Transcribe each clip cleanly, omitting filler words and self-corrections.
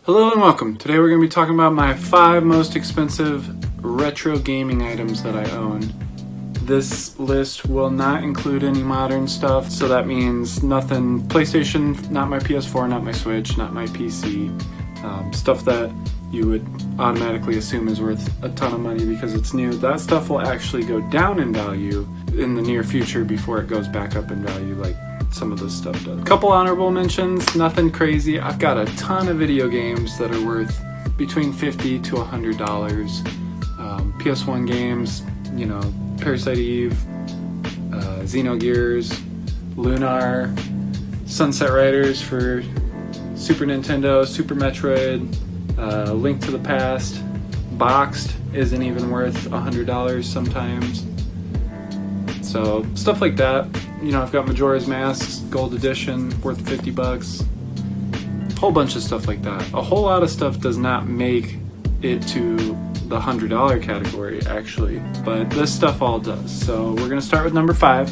Hello and welcome. Today we're going to be talking about my 5 most expensive retro gaming items that I own. This list will not include any modern stuff, so that means nothing PlayStation, not my PS4, not my Switch, not my PC. Stuff that you would automatically assume is worth a ton of money because it's new. That stuff will actually go down in value in the near future before it goes back up in value like some of this stuff does. Couple honorable mentions, nothing crazy. I've got a ton of video games that are worth between $50 to $100. PS1 games, you know, Parasite Eve, Xenogears, Lunar, Sunset Riders for Super Nintendo, Super Metroid, Link to the Past. Boxed isn't even worth $100 sometimes. So stuff like that. You know, I've got Majora's Mask, Gold Edition, worth $50. Whole bunch of stuff like that. A whole lot of stuff does not make it to the $100 category, actually, but this stuff all does. So we're gonna start with number 5.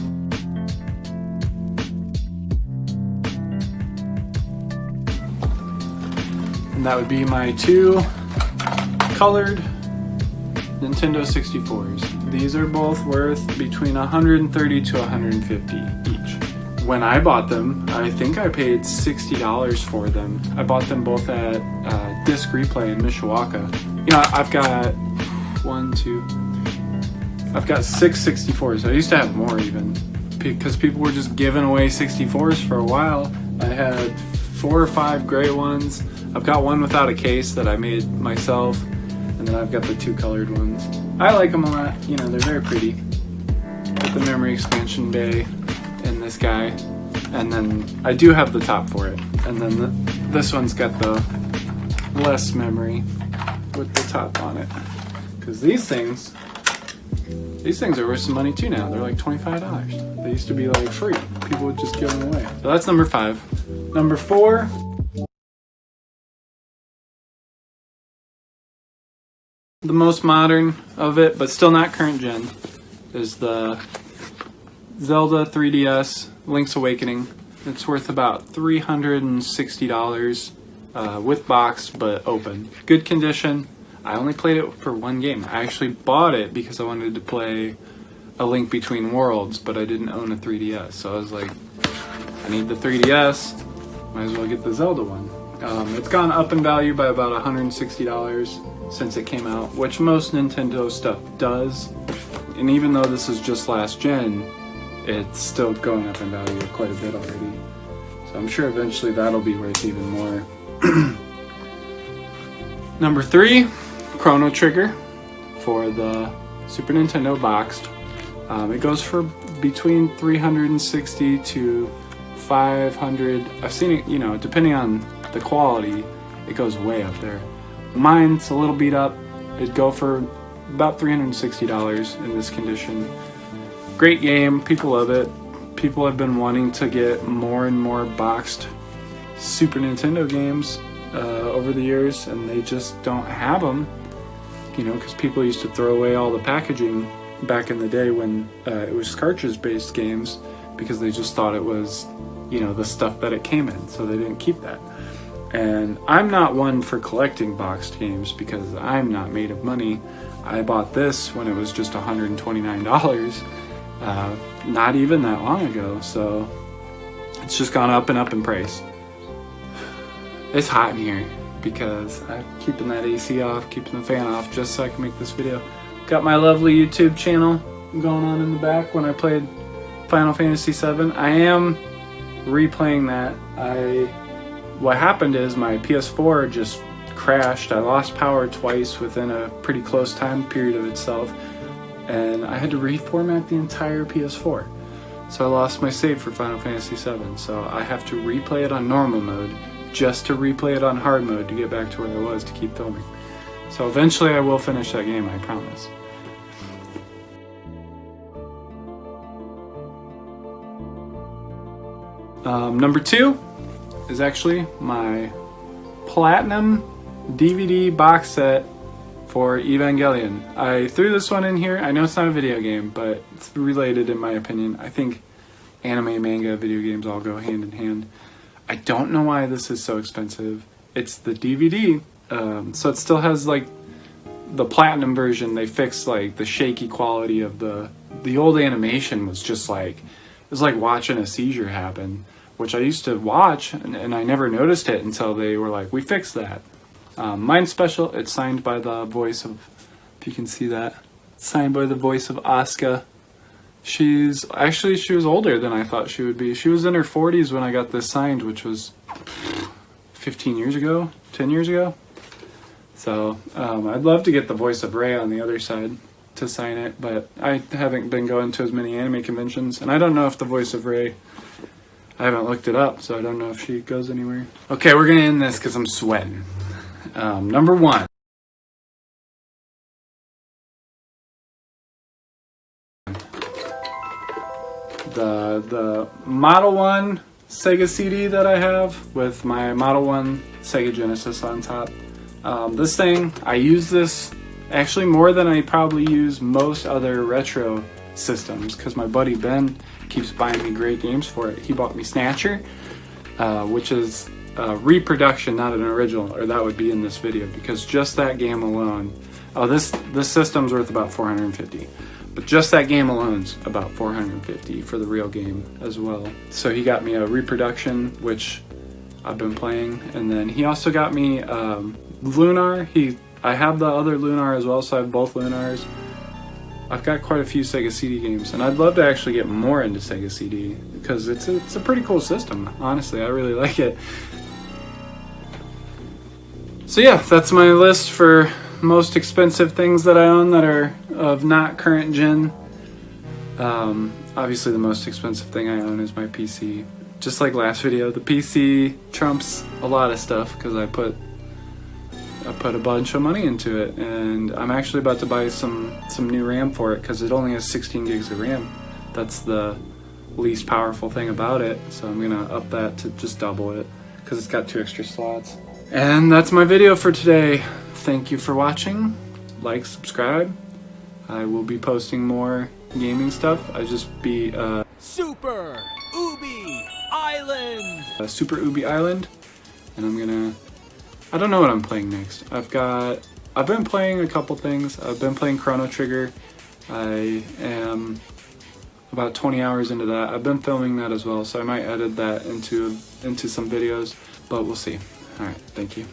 And that would be my 2 colored Nintendo 64s. These are both worth between $130 to $150 each. When I bought them, I think I paid $60 for them. I bought them both at Disc Replay in Mishawaka. You know, I've got I've got 6 64s. I used to have more even, because people were just giving away 64s for a while. I had 4 or 5 gray ones. I've got one without a case that I made myself. And then I've got the 2 colored ones. I like them a lot. You know, they're very pretty. Got the memory expansion bay in this guy. And then I do have the top for it. And then this one's got the less memory with the top on it. Because these things are worth some money too now. They're like $25. They used to be like free. People would just give them away. So that's number 5. Number 4. The most modern of it, but still not current gen, is the Zelda 3DS Link's Awakening. It's worth about $360 with box, but open. Good condition. I only played it for one game. I actually bought it because I wanted to play A Link Between Worlds, but I didn't own a 3DS. So I was like, I need the 3DS, might as well get the Zelda one. It's gone up in value by about $160 since it came out, which most Nintendo stuff does. And even though this is just last gen, it's still going up in value quite a bit already. So I'm sure eventually that'll be worth even more. Number 3, Chrono Trigger for the Super Nintendo boxed. It goes for between $360 to $500. I've seen it, you know, depending on the quality, it goes way up there. Mine's a little beat up. It'd go for about $360 in this condition. Great game. People love it. People have been wanting to get more and more boxed Super Nintendo games over the years, and they just don't have them. You know, because people used to throw away all the packaging back in the day when it was cartridge-based games, because they just thought it was, you know, the stuff that it came in, so they didn't keep that. And I'm not one for collecting boxed games because I'm not made of money. I bought this when it was just $129, not even that long ago, so it's just gone up and up in price. It's hot in here because I'm keeping that AC off, keeping the fan off just so I can make this video. Got my lovely YouTube channel going on in the back when I played Final Fantasy VII. I am replaying that. What happened is my PS4 just crashed. I lost power twice within a pretty close time period of itself, and I had to reformat the entire PS4. So I lost my save for Final Fantasy VII, so I have to replay it on normal mode just to replay it on hard mode to get back to where I was to keep filming. So eventually I will finish that game, I promise. Number 2 is actually my Platinum DVD box set for Evangelion. I threw this one in here. I know it's not a video game, but it's related in my opinion. I think anime, manga, video games all go hand in hand. I don't know why this is so expensive. it's the DVD. So it still has like the platinum version. They fixed like the shaky quality of the old animation was just like, it was like watching a seizure happen, which I used to watch and I never noticed it until they were like, we fixed that. Mine's special. It's signed by the voice of, if you can see that, signed by the voice of Asuka. She was older than I thought she would be. She was in her 40s when I got this signed, which was 15 years ago, 10 years ago. So I'd love to get the voice of Rey on the other side to sign it, but I haven't been going to as many anime conventions, and I don't know if the voice of Rey, I haven't looked it up, so I don't know if she goes anywhere. Okay, we're gonna end this because I'm sweating. Number one. The Model 1 Sega CD that I have with my Model 1 Sega Genesis on top. This thing, I use this actually more than I probably use most other retro systems because my buddy Ben keeps buying me great games for it. He bought me Snatcher, which is a reproduction, not an original, or that would be in this video, because just that game alone, this system's worth about $450. But just that game alone's about $450 for the real game as well. So he got me a reproduction, which I've been playing, and then he also got me Lunar. I have the other Lunar as well, so I have both Lunars. I've got quite a few Sega CD games, and I'd love to actually get more into Sega CD because it's a pretty cool system. Honestly, I really like it. So yeah, that's my list for most expensive things that I own that are of not current gen. Obviously the most expensive thing I own is my PC. Just like last video, the PC trumps a lot of stuff because I put a bunch of money into it, and I'm actually about to buy some new RAM for it because it only has 16 gigs of RAM. That's the least powerful thing about it, so I'm gonna up that to just double it because it's got 2 extra slots. And that's my video for today. Thank you for watching. Like, subscribe. I will be posting more gaming stuff. Super Ubi Island! Super Ubi Island. And I don't know what I'm playing next. I've been playing a couple things. I've been playing Chrono Trigger. I am about 20 hours into that. I've been filming that as well, so I might edit that into some videos, but we'll see. Alright, thank you.